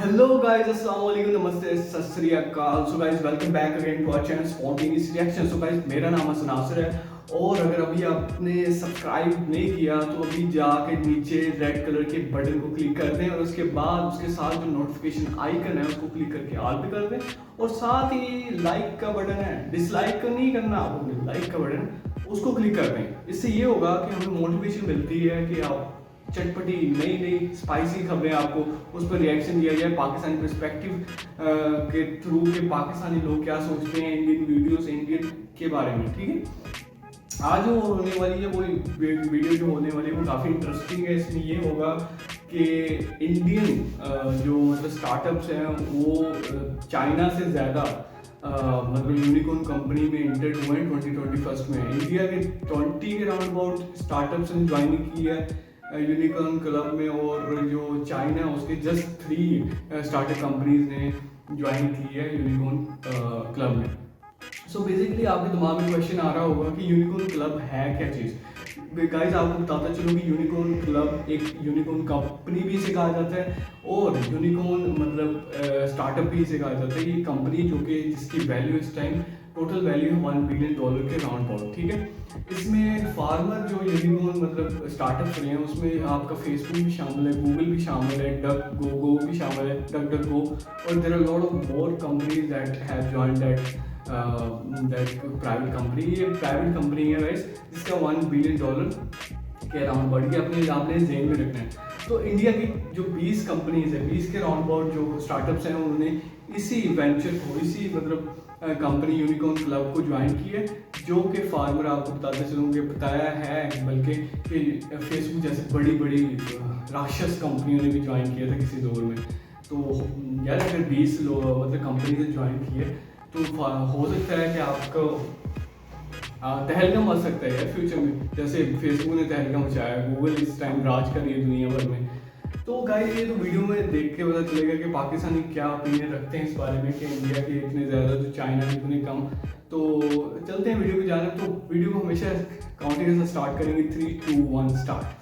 Hello guys, अस्सलाम वालेकुम, नमस्ते, सत श्री अकाल। So guys, welcome back again to our channel spontaneous reaction. So guys, मेरा नाम हसन नासिर है और अगर अभी आपने सब्सक्राइब नहीं किया तो अभी जाके नीचे रेड कलर के बटन को क्लिक कर दें और उसके बाद उसके साथ जो नोटिफिकेशन आइकन है उसको क्लिक करके ऑल पे कर दें और साथ ही लाइक का बटन है, डिसलाइक का नहीं करना आपको, लाइक का बटन उसको क्लिक कर दें। इससे ये होगा कि हमें मोटिवेशन मिलती है कि आप चटपटी नई नई स्पाइसी खबरें आपको उस पर रिएक्शन दिया जाए पाकिस्तानी पर्सपेक्टिव के थ्रू के पाकिस्तानी लोग क्या सोचते हैं इंडियन वीडियोस इंडियन के बारे में। ठीक है, आज जो होने वाली है वो वीडियो जो होने वाली है वो काफ़ी इंटरेस्टिंग है। इसमें ये होगा कि इंडियन जो मतलब स्टार्टअप्स हैं वो चाइना से ज़्यादा मतलब यूनिकॉर्न कंपनी में एंटर्ड हुए हैं 2021 में। इंडिया के 20 के राउंड अबाउट स्टार्टअप्स ने ज्वाइनिंग की है यूनिकॉर्न क्लब में और जो चाइना है उसके जस्ट 3 स्टार्टअप कंपनीज ने ज्वाइन की है यूनिकॉर्न क्लब में। सो बेसिकली आपके दिमाग में क्वेश्चन आ रहा होगा कि यूनिकॉर्न क्लब है क्या चीज़। गाइस, आपको बताता चलो कि यूनिकॉर्न क्लब एक यूनिकॉर्न कंपनी भी इसे कहा जाता है और यूनिकॉर्न मतलब स्टार्टअप भी इसे कहा जाता है। ये कंपनी जो कि जिसकी वैल्यू इस टाइम टोटल वैल्यू है $1 बिलियन के राउंड अबाउट। ठीक है, इसमें फार्मर जो यूनिकॉर्न मतलब स्टार्टअप्स रहे हैं उसमें आपका फेसबुक भी शामिल है, गूगल भी शामिल है, डक गो भी शामिल है, डक डक गो, और there are lot of more companies that have joined that private company. ये प्राइवेट कंपनी है गाइस जिसका $1 बिलियन के राउंड बढ़ के अपने आपने जेन में रखना है। तो इंडिया की जो 20 कंपनीज है, 20 के राउंड अबाउट जो स्टार्टअप्स हैं उन्होंने इसी वेंचर को, इसी मतलब कंपनी यूनिकॉर्न क्लब को ज्वाइन की है, जो कि फार्मर आपको बताते चलूँगे बताया है बल्कि फेसबुक जैसे बड़ी बड़ी राक्षस कंपनियों ने भी ज्वाइन किया था किसी दौर में। तो यार अगर 20 लोग मतलब कंपनी ने ज्वाइन किए तो हो सकता है कि आपको तहलका मच सकता है यार फ्यूचर में, जैसे फेसबुक ने तहलका मचाया, गूगल इस टाइम राज कर रही है दुनिया भर में। तो गाइस, ये तो वीडियो में देख के पता चलेगा कि पाकिस्तानी क्या ओपिनियन रखते हैं इस बारे में कि इंडिया के इतने ज़्यादा तो चाइना के इतने कम। तो चलते हैं वीडियो की जानिब। तो वीडियो को हमेशा काउंटिंग से स्टार्ट करेंगे, 3, 2, 1 स्टार्ट।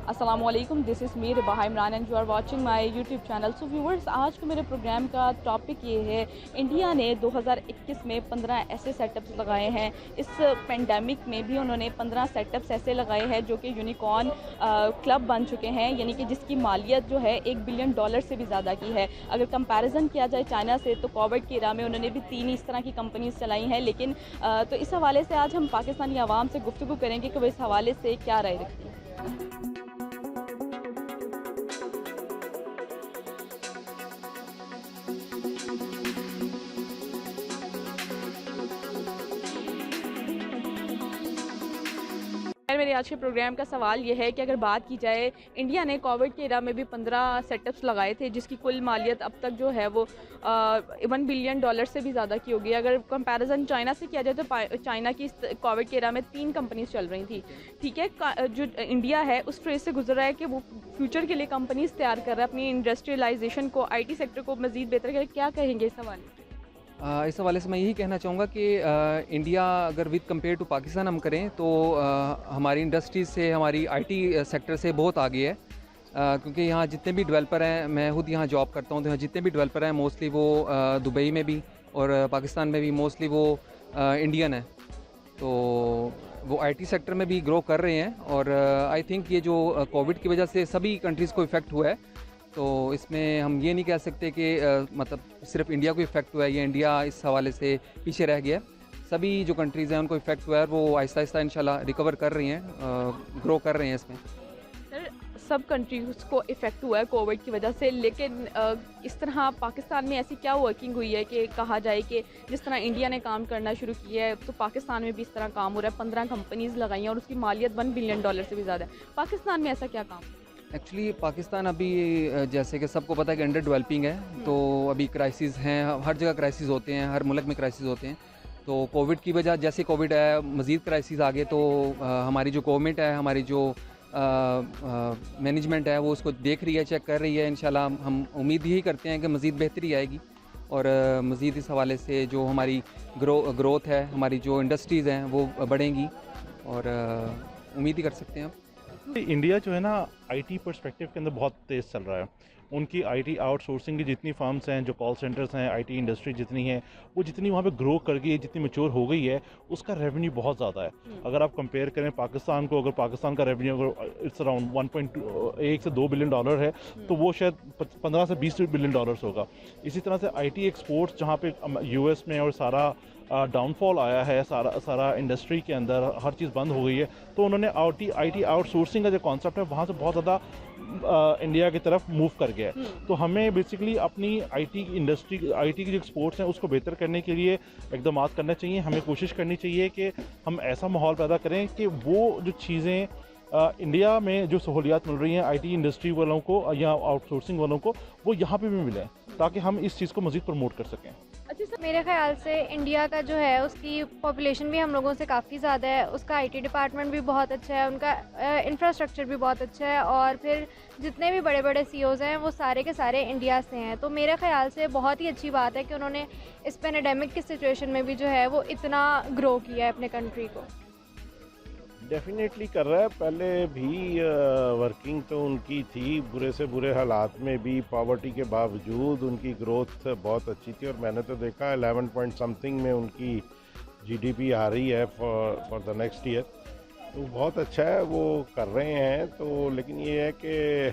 अस्सलामुअलैकुम, this is me Ribaha Imran and you are watching my YouTube channel. So viewers, आज के मेरे प्रोग्राम का टॉपिक ये है, इंडिया ने 2021 में 15 ऐसे सेटअप्स लगाए हैं। इस पेंडेमिक में भी उन्होंने 15 सेटअप्स ऐसे लगाए हैं जो कि यूनिकॉर्न क्लब बन चुके हैं, यानी कि जिसकी मालियत जो है $1 बिलियन से भी ज़्यादा की है। अगर कंपैरिजन किया जाए चाइना से तो कोविड के इरा में उन्होंने भी 3 इस तरह की कंपनीज चलाई हैं। लेकिन तो इस हवाले से आज हम पाकिस्तानी आवाम से गुफ्तगू करेंगे कि वो इस हवाले से क्या राय रखती है। मेरे आज के प्रोग्राम का सवाल ये है कि अगर बात की जाए, इंडिया ने कोविड के इरा में भी 15 सेटअप्स लगाए थे जिसकी कुल मालियत अब तक जो है वो $1 बिलियन से भी ज़्यादा की होगी। अगर कंपैरिजन चाइना से किया जाए तो चाइना की कोविड के इरा में 3 कंपनीज चल रही थी। ठीक है, जो इंडिया है उस फेज से गुजर रहा है कि वो फ्यूचर के लिए कंपनीज तैयार कर रहा है, अपनी इंडस्ट्रियलाइजेशन को, IT सेक्टर को मज़ीद बेहतर करें। क्या कहेंगे इस हवाले से? इस हवाले से मैं यही कहना चाहूँगा कि इंडिया अगर विद कंपेयर टू पाकिस्तान हम करें तो हमारी इंडस्ट्रीज से, हमारी IT सेक्टर से बहुत आगे है। क्योंकि यहाँ जितने भी डेवलपर हैं, मैं खुद यहाँ जॉब करता हूँ, तो यहाँ जितने भी डेवलपर हैं मोस्टली वो दुबई में भी और पाकिस्तान में भी मोस्टली वो इंडियन है। तो वो IT सेक्टर में भी ग्रो कर रहे हैं और आई थिंक ये जो कोविड की वजह से सभी कंट्रीज़ को इफ़ेक्ट हुआ है, तो इसमें हम ये नहीं कह सकते कि मतलब सिर्फ इंडिया को इफ़ेक्ट हुआ है या इंडिया इस हवाले से पीछे रह गया। सभी जो कंट्रीज़ हैं उनको इफ़ेक्ट हुआ है और वो आहिस्ता आहिस्ता इंशाल्लाह रिकवर कर रही हैं, ग्रो कर रहे हैं इसमें। सर, सब कंट्रीज़ को इफ़ेक्ट हुआ है कोविड की वजह से, लेकिन इस तरह पाकिस्तान में ऐसी क्या वर्किंग हुई है कि कहा जाए कि जिस तरह इंडिया ने काम करना शुरू किया है तो पाकिस्तान में भी इस तरह काम हो रहा है। 15 कंपनीज़ लगाई हैं और उसकी मालियत $1 बिलियन से भी ज़्यादा है। पाकिस्तान में ऐसा क्या काम? एक्चुअली पाकिस्तान अभी जैसे कि सबको पता है कि अंडर डेवलपिंग है, तो अभी क्राइसिस हैं, हर जगह क्राइसिस होते हैं, हर मुल्क में क्राइसिस होते हैं। तो कोविड की वजह, जैसे कोविड है मज़ीद क्राइसिस आ गए, तो हमारी जो गवर्नमेंट है, हमारी जो मैनेजमेंट है वो उसको देख रही है, चेक कर रही है। इंशाल्लाह हम उम्मीद यही करते हैं कि मज़ीद बेहतरी आएगी और मज़ीद इस हवाले से जो हमारी ग्रोथ है, हमारी जो इंडस्ट्रीज़ हैं वो बढ़ेंगी और उम्मीद ही कर सकते हैं आप। इंडिया जो है ना आईटी पर्सपेक्टिव के अंदर बहुत तेज़ चल रहा है। उनकी आईटी आउटसोर्सिंग की जितनी फर्म्स हैं, जो कॉल सेंटर्स हैं, आईटी इंडस्ट्री जितनी है, वो जितनी वहाँ पे ग्रो कर गई है, जितनी मैच्योर हो गई है, उसका रेवेन्यू बहुत ज़्यादा है। अगर आप कंपेयर करें पाकिस्तान को, अगर पाकिस्तान का रेवेन्यू अगर इट्स अराउंड 1 से 2 बिलियन डॉलर है, तो वो शायद 15 से 20 बिलियन डॉलर्स होगा। इसी तरह से आईटी एक्सपोर्ट्स जहाँ पे यूएस में और सारा डाउनफॉल आया है, सारा इंडस्ट्री के अंदर हर चीज़ बंद हो गई है, तो उन्होंने आईटी आउटसोर्सिंग का जो कॉन्सेप्ट है वहाँ से बहुत ज़्यादा इंडिया की तरफ मूव कर गया है। तो हमें बेसिकली अपनी आईटी इंडस्ट्री, आईटी की जो एक्सपोर्ट्स हैं उसको बेहतर करने के लिए इकदाम करना चाहिए। हमें कोशिश करनी चाहिए कि हम ऐसा माहौल पैदा करें कि वो जो चीज़ें इंडिया में जो सहूलियात मिल रही हैं आईटी इंडस्ट्री वालों को या आउटसोर्सिंग वालों को, वो यहाँ पे भी मिलें, ताकि हम इस चीज़ को मज़ीद प्रमोट कर सकें। अच्छा सर, मेरे ख्याल से इंडिया का जो है उसकी पॉपुलेशन भी हम लोगों से काफ़ी ज़्यादा है, उसका आईटी डिपार्टमेंट भी बहुत अच्छा है, उनका इंफ्रास्ट्रक्चर भी बहुत अच्छा है, और फिर जितने भी बड़े बड़े सीईओज़ हैं वो सारे के सारे इंडिया से हैं। तो मेरे ख्याल से बहुत ही अच्छी बात है कि उन्होंने इस पैंडेमिक की सिचुएशन में भी जो है वो इतना ग्रो किया है अपने कंट्री को। डेफिनेटली कर रहा है। पहले भी वर्किंग तो उनकी थी, बुरे से बुरे हालात में भी पॉवर्टी के बावजूद उनकी ग्रोथ बहुत अच्छी थी, और मैंने तो देखा 11 पॉइंट समथिंग में उनकी जीडीपी आ रही है फॉर द नेक्स्ट ईयर। तो बहुत अच्छा है, वो कर रहे हैं। तो लेकिन ये है कि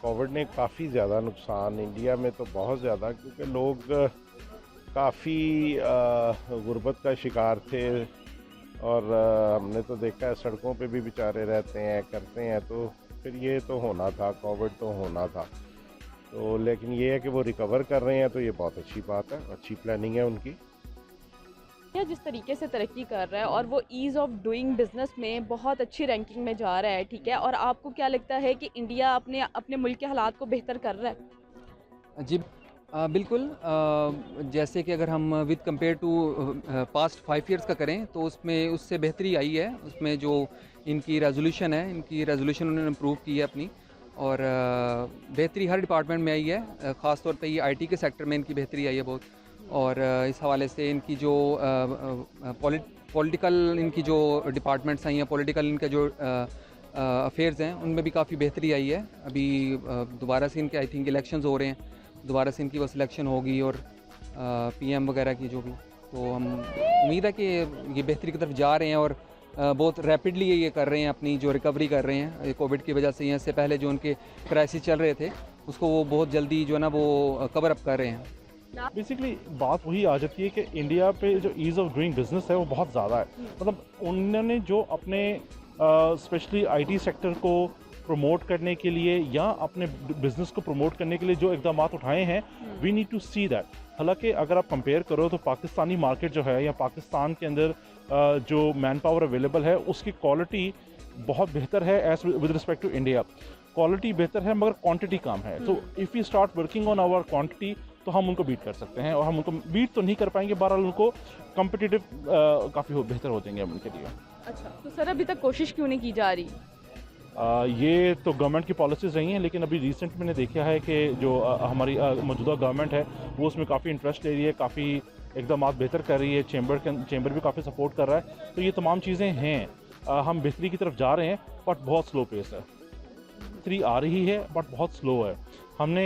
कोविड ने काफ़ी ज़्यादा नुकसान, इंडिया में तो बहुत ज़्यादा, क्योंकि लोग काफ़ी गुर्बत का शिकार थे, और हमने तो देखा है सड़कों पे भी बेचारे रहते हैं, करते हैं। तो फिर ये तो होना था, कोविड तो होना था। तो लेकिन ये है कि वो रिकवर कर रहे हैं, तो ये बहुत अच्छी बात है, अच्छी प्लानिंग है उनकी। या जिस तरीके से तरक्की कर रहा है और वो ईज़ ऑफ डूइंग बिजनेस में बहुत अच्छी रैंकिंग में जा रहा है, ठीक है, और आपको क्या लगता है कि इंडिया अपने मुल्क के हालात को बेहतर कर रहा है? जी बिल्कुल। जैसे कि अगर हम with compare to past 5 years का करें तो उसमें उससे बेहतरी आई है। उसमें जो इनकी रेजोल्यूशन है, इनकी रेजोल्यूशन उन्होंने इम्प्रूव की है अपनी, और बेहतरी हर डिपार्टमेंट में आई है। ख़ास तौर पे ये आईटी के सेक्टर में इनकी बेहतरी आई है बहुत, और इस हवाले से इनकी जो पॉलिटिकल इनकी जो डिपार्टमेंट्स हैं या पॉलिटिकल इनके जो अफेयर्स हैं उनमें भी काफ़ी बेहतरी आई है। अभी दोबारा से इनके आई थिंक इलेक्शंस हो रहे हैं, दोबारा से इनकी वो सिलेक्शन होगी, और पीएम वगैरह की जो भी, तो हम उम्मीद है कि ये बेहतरी की तरफ जा रहे हैं, और बहुत रैपिडली ये कर रहे हैं, अपनी जो रिकवरी कर रहे हैं कोविड की वजह से। या इससे पहले जो उनके क्राइसिस चल रहे थे उसको वो बहुत जल्दी जो है ना वो कवर अप कर रहे हैं। बेसिकली बात वही आ जाती है कि इंडिया पे जो ईज़ ऑफ डूइंग बिजनेस है वो बहुत ज़्यादा है। मतलब उन्होंने जो अपने स्पेशली आईटी सेक्टर को प्रमोट करने के लिए या अपने बिजनेस को प्रमोट करने के लिए जो इकदाम उठाए हैं, we need to see that. हालांकि अगर आप कंपेयर करो तो पाकिस्तानी मार्केट जो है या पाकिस्तान के अंदर जो मैन पावर अवेलेबल है उसकी क्वालिटी बहुत बेहतर है as with respect to India. Quality बेहतर है मगर क्वांटिटी कम है। तो if you start working on our quantity तो हम उनको बीट कर सकते हैं, और हम उनको बीट तो नहीं कर पाएंगे, बहरहाल उनको कम्पिटिटिव काफ़ी बेहतर हो जाएंगे हम उनके लिए। अच्छा, तो सर अभी तक कोशिश क्यों नहीं की जा रही? ये तो गवर्नमेंट की पॉलिसीज़ रही हैं, लेकिन अभी रिसेंट मैंने देखा है कि जो हमारी मौजूदा गवर्नमेंट है वो उसमें काफ़ी इंटरेस्ट ले रही है, काफ़ी इकदाम बेहतर कर रही है, चैम्बर भी काफ़ी सपोर्ट कर रहा है। तो ये तमाम चीज़ें हैं, हम बेहतरी की तरफ जा रहे हैं, बट बहुत स्लो पेस है। बेहतरी आ रही है बट बहुत स्लो है। हमने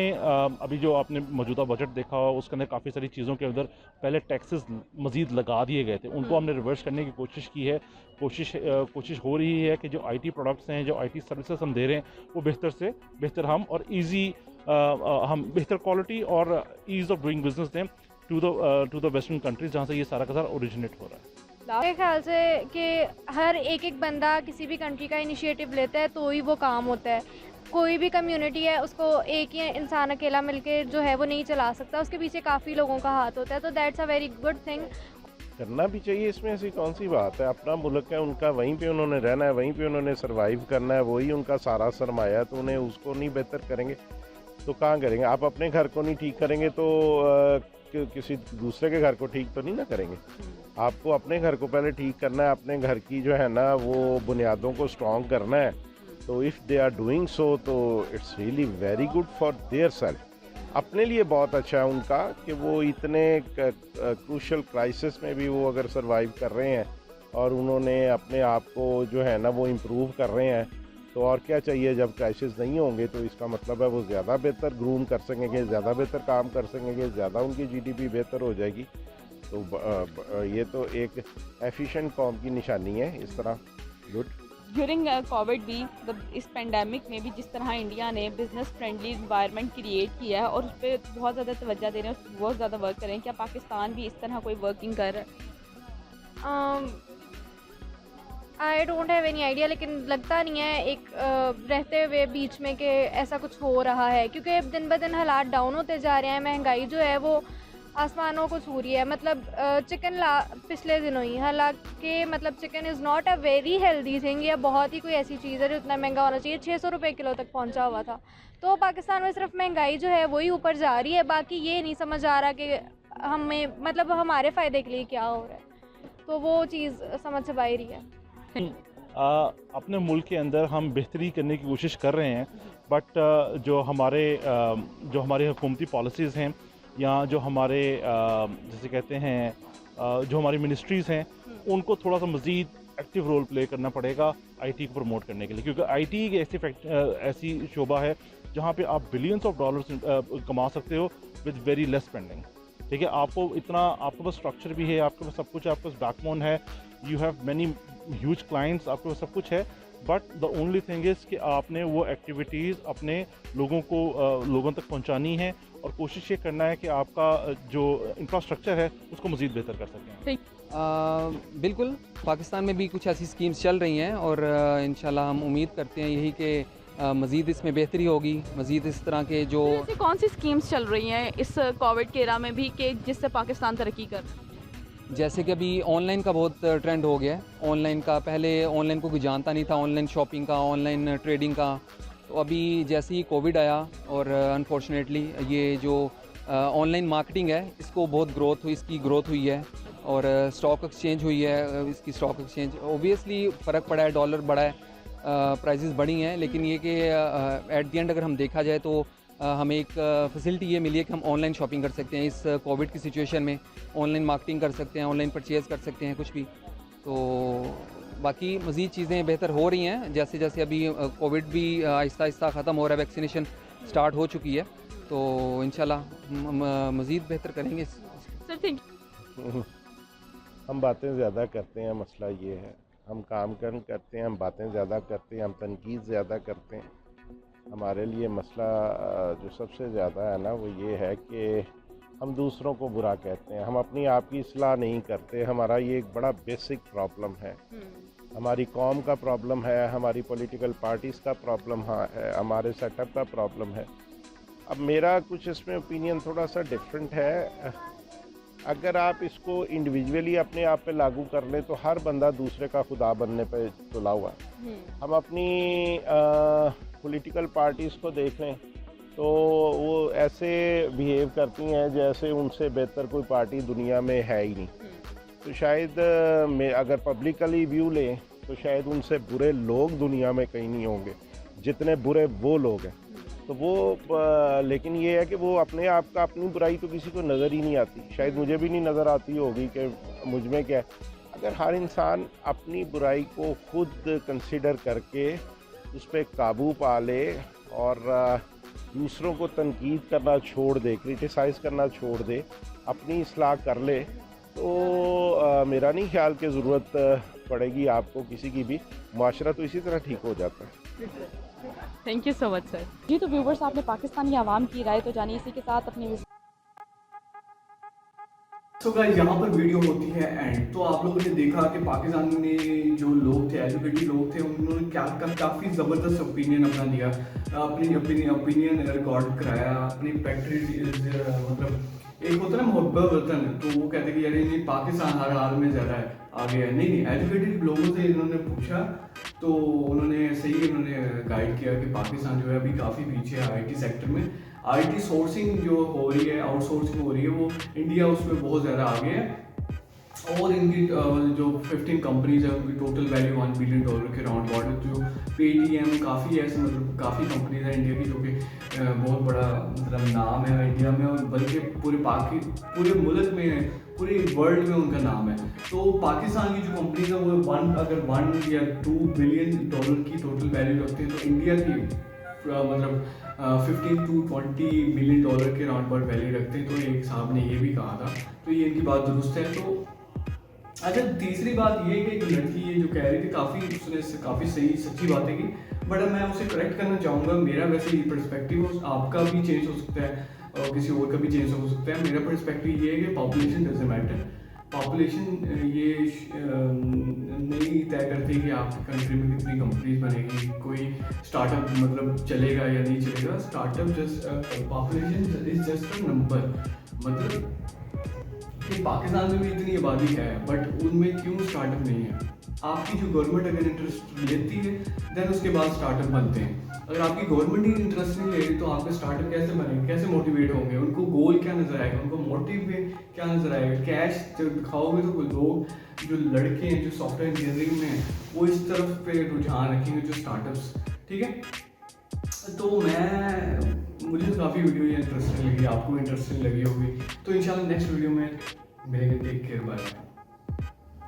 अभी जो आपने मौजूदा बजट देखा हो उसके अंदर काफ़ी सारी चीज़ों के अंदर पहले टैक्सेस मज़ीद लगा दिए गए थे, उनको हमने रिवर्स करने की कोशिश की है। कोशिश हो रही है कि जो आईटी प्रोडक्ट्स हैं, जो आईटी सर्विसेज हम दे रहे हैं, वो बेहतर से बेहतर हम और ईजी हम बेहतर क्वालिटी और ईज़ ऑफ डूइंग बिजनेस दें टू द वेस्टर्न कंट्रीज जहाँ से ये सारा का सारा ओरिजिनेट हो रहा है। मेरे ख्याल से कि हर एक बंदा किसी भी कंट्री का इनिशिएटिव लेता है तो ही वो काम होता है। कोई भी कम्युनिटी है उसको एक ही इंसान अकेला मिलके जो है वो नहीं चला सकता, उसके पीछे काफ़ी लोगों का हाथ होता है। तो that's a very good thing. करना भी चाहिए, इसमें ऐसी कौन सी बात है। अपना मुल्क है उनका, वहीं पे उन्होंने रहना है, वहीं पे उन्होंने सरवाइव करना है, वही उनका सारा सरमाया है। तो उन्हें उसको नहीं बेहतर करेंगे तो कहाँ करेंगे। आप अपने घर को नहीं ठीक करेंगे तो किसी दूसरे के घर को ठीक तो नहीं ना करेंगे। आपको अपने घर को पहले ठीक करना है, अपने घर की जो है ना वो बुनियादों को स्ट्रॉन्ग करना है। तो if they are doing so तो it's really very good for their self. अपने लिए बहुत अच्छा है उनका कि वो इतने क्रूशल क्राइसिस में भी वो अगर सरवाइव कर रहे हैं और उन्होंने अपने आप को जो है ना वो इम्प्रूव कर रहे हैं, तो और क्या चाहिए। जब क्राइसिस नहीं होंगे तो इसका मतलब है वो ज़्यादा बेहतर ग्रूम कर सकेंगे, ज़्यादा बेहतर काम कर सकेंगे, ज़्यादा उनकी जीडीपी बेहतर हो जाएगी। तो ये तो एक एफिशिएंट कौम की निशानी है इस तरह। गुड। ड्यूरिंग कोविड भी इस पेंडेमिक में भी जिस तरह इंडिया ने बिजनेस फ्रेंडली इन्वायरमेंट क्रिएट किया है और उस पर बहुत ज़्यादा तवज्जो दे रहे हैं, उस पर बहुत ज़्यादा वर्क कर रहे हैं, क्या पाकिस्तान भी इस तरह कोई वर्किंग कर रहा है? I don't have any idea, लेकिन लगता नहीं है एक रहते हुए बीच में कि ऐसा कुछ हो रहा है, क्योंकि दिन ब दिन हालात डाउन होते जा रहे हैं। महंगाई जो है वो आसमानों को छू रही है। मतलब चिकन पिछले दिनों ही, हालांकि मतलब chicken is not a very healthy thing, या बहुत ही कोई ऐसी चीज़ है जो इतना महंगा होना चाहिए, 600 रुपये किलो तक पहुंचा हुआ था। तो पाकिस्तान में सिर्फ महंगाई जो है वही ऊपर जा रही है, बाकी ये नहीं समझ आ रहा कि हमें मतलब हमारे फ़ायदे के लिए क्या हो रहा है, तो वो चीज़ समझ से बाहर ही है। अपने मुल्क के अंदर हम बेहतरी करने की कोशिश कर रहे हैं, बट जो हमारे हुकूमती पॉलिसीज़ हैं या जो हमारे जैसे कहते हैं जो हमारी मिनिस्ट्रीज़ हैं, उनको थोड़ा सा मज़ीद एक्टिव रोल प्ले करना पड़ेगा आईटी को प्रमोट करने के लिए, क्योंकि आईटी एक ऐसी शोबा है जहाँ पे आप बिलियंस ऑफ डॉलर्स कमा सकते हो विद वेरी लेस स्पेंडिंग। ठीक है, आपके पास स्ट्रक्चर भी है, आपके पास सब कुछ है, आपके पास बैकबोन है, you have many huge clients, आपके पास सब कुछ है, but the only thing is कि आपने वो एक्टिविटीज़ अपने लोगों तक पहुंचानी है और कोशिश ये करना है कि आपका जो इंफ्रास्ट्रक्चर है उसको मज़ीद बेहतर कर सकें। बिल्कुल, पाकिस्तान में भी कुछ ऐसी स्कीम्स चल रही हैं और इंशाल्लाह हम उम्मीद करते हैं यही कि मज़ीद इसमें बेहतरी होगी। मज़ीद इस तरह के जो ऐसी कौन सी स्कीम्स चल रही हैं इस कोविड के एरा में भी कि जिससे पाकिस्तान तरक्की कर? जैसे कि अभी ऑनलाइन का बहुत ट्रेंड हो गया है। ऑनलाइन का पहले ऑनलाइन को कोई जानता नहीं था, ऑनलाइन शॉपिंग का, ऑनलाइन ट्रेडिंग का। तो अभी जैसे ही कोविड आया और अनफॉर्चुनेटली ये जो ऑनलाइन मार्केटिंग है इसको बहुत इसकी ग्रोथ हुई है और स्टॉक एक्सचेंज हुई है, इसकी स्टॉक एक्सचेंज ओबियसली फ़र्क पड़ा है, डॉलर बढ़ा है, प्राइसेस बढ़ी हैं, लेकिन ये कि एट द एंड अगर हम देखा जाए तो हमें एक फैसिलिटी ये मिली है कि हम ऑनलाइन शॉपिंग कर सकते हैं। इस कोविड की सिचुएशन में ऑनलाइन मार्केटिंग कर सकते हैं, ऑनलाइन परचेज़ कर सकते हैं कुछ भी। तो बाकी मज़ीद चीज़ें बेहतर हो रही हैं, जैसे जैसे अभी कोविड भी आहिस्ता आहिस्ता ख़त्म हो रहा है, वैक्सीनेशन स्टार्ट हो चुकी है, तो इंशाल्लाह मज़ीद बेहतर करेंगे। Sir thank you. हम बातें ज़्यादा करते हैं, मसला ये है, हम काम करते हैं, हम बातें ज़्यादा करते हैं, हम तनकीद ज़्यादा करते हैं। हमारे लिए मसला जो सबसे ज़्यादा है ना वो ये है कि हम दूसरों को बुरा कहते हैं, हम अपनी आप की इस्लाह नहीं करते। हमारा ये एक बड़ा बेसिक प्रॉब्लम है, हमारी कौम का प्रॉब्लम है, हमारी पॉलिटिकल पार्टीज़ का प्रॉब्लम है, हमारे सेटअप का प्रॉब्लम है। अब मेरा कुछ इसमें ओपिनियन थोड़ा सा डिफरेंट है। अगर आप इसको इंडिविजुअली अपने आप पे लागू कर लें तो हर बंदा दूसरे का खुदा बनने पे तुला हुआ है। हम अपनी पॉलिटिकल पार्टीज़ को देख लें तो वो ऐसे बिहेव करती हैं जैसे उनसे बेहतर कोई पार्टी दुनिया में है ही नहीं। तो शायद अगर पब्लिकली व्यू लें तो शायद उनसे बुरे लोग दुनिया में कहीं नहीं होंगे जितने बुरे वो लोग हैं। तो वो लेकिन ये है कि वो अपने आप का अपनी बुराई तो किसी को नज़र ही नहीं आती, शायद मुझे भी नहीं नज़र आती होगी कि मुझ में क्या है। अगर हर इंसान अपनी बुराई को खुद कंसिडर करके उस पर काबू पा ले और दूसरों को तनकीद करना छोड़ दे, क्रिटिसाइज़ करना छोड़ दे, अपनी इस्लाह कर ले, तो मेरा नहीं ख्याल कि ज़रूरत पड़ेगी आपको किसी की भी। माशरा तो इसी तरह ठीक हो जाता है। Thank you so much sir. जी तो व्यूवर्स, आपने पाकिस्तानी आवाम की राय तो जानी, इसी के साथ अपनी तो गाइस यहाँ पर वीडियो होती है एंड। तो आप लोगों ने देखा कि पाकिस्तान में जो लोग थे, एजुकेटेड लोग थे, उन्होंने काफ़ी ज़बरदस्त ओपिनियन अपना दिया, अपनी ओपिनियन रिकॉर्ड कराया, अपनी पैट्रियट मतलब एक होता है ना मोहब्बत वतन, तो वो कहते कि यार ये पाकिस्तान हर हाल में ज़्यादा है आगे है। नहीं, एजुकेटेड लोगों से इन्होंने पूछा तो उन्होंने सही गाइड किया कि पाकिस्तान जो है अभी काफ़ी पीछे है आईटी सेक्टर में। आईटी सोर्सिंग जो हो रही है, आउटसोर्सिंग हो रही है, वो इंडिया उसमें बहुत ज़्यादा आगे है। और इनकी जो 15 कंपनीज है उनकी टोटल वैल्यू $1 बिलियन के राउंड अबाउट है। जो पेटीएम, काफ़ी ऐसे मतलब काफ़ी कंपनीज हैं इंडिया की जो कि बहुत बड़ा मतलब नाम है इंडिया में, और बल्कि पूरे मुल्क में, पूरे वर्ल्ड में उनका नाम है। तो पाकिस्तान की जो कंपनीज है वो अगर 1 या 2 बिलियन डॉलर की टोटल वैल्यू रखते हैं, तो इंडिया की मतलब 15 to 20 बिलियन डॉलर के राउंड अबाउट वैल्यू रखते हैं। तो एक साहब ने ये भी कहा था, तो ये इनकी बात दुरुस्त है। तो अच्छा, तीसरी बात ये है कि एक लड़की ये जो कह रही थी, उसने काफ़ी सही सच्ची बातें की, बट मैं उसे करेक्ट करना चाहूँगा। मेरा वैसे ये पर्सपेक्टिव आपका भी चेंज हो सकता है और किसी और का भी चेंज हो सकता है। मेरा पर्सपेक्टिव ये है कि पॉपुलेशन डजंट मैटर। पॉपुलेशन ये नहीं तय करती कि आपकी कंट्री में कितनी कंपनीज बनेगी, कोई स्टार्टअप मतलब चलेगा या नहीं चलेगा। Startup just population is just a number. मतलब कि पाकिस्तान में भी इतनी आबादी है, बट उनमें क्यों स्टार्टअप नहीं है? आपकी जो गवर्नमेंट अगर इंटरेस्ट लेती है देन उसके बाद स्टार्टअप बनते हैं। अगर आपकी गवर्नमेंट ही इंटरेस्ट नहीं ले रही तो आपके स्टार्टअप कैसे बनेंगे, कैसे मोटिवेट होंगे? उनको गोल क्या नजर आएगा, उनको मोटिव में क्या नजर आएगा? कैश जब दिखाओगे तो लोग जो लड़के हैं जो सॉफ्टवेयर इंजीनियरिंग में हैं वो इस तरफ पे रुझान रखेंगे जो स्टार्टअप्स। ठीक है, तो मुझे तो काफ़ी वीडियो ये इंटरेस्टिंग लगी, आपको इंटरेस्टिंग लगी होगी। तो इंशाल्लाह नेक्स्ट वीडियो में मिलेंगे। Take care, bye bye.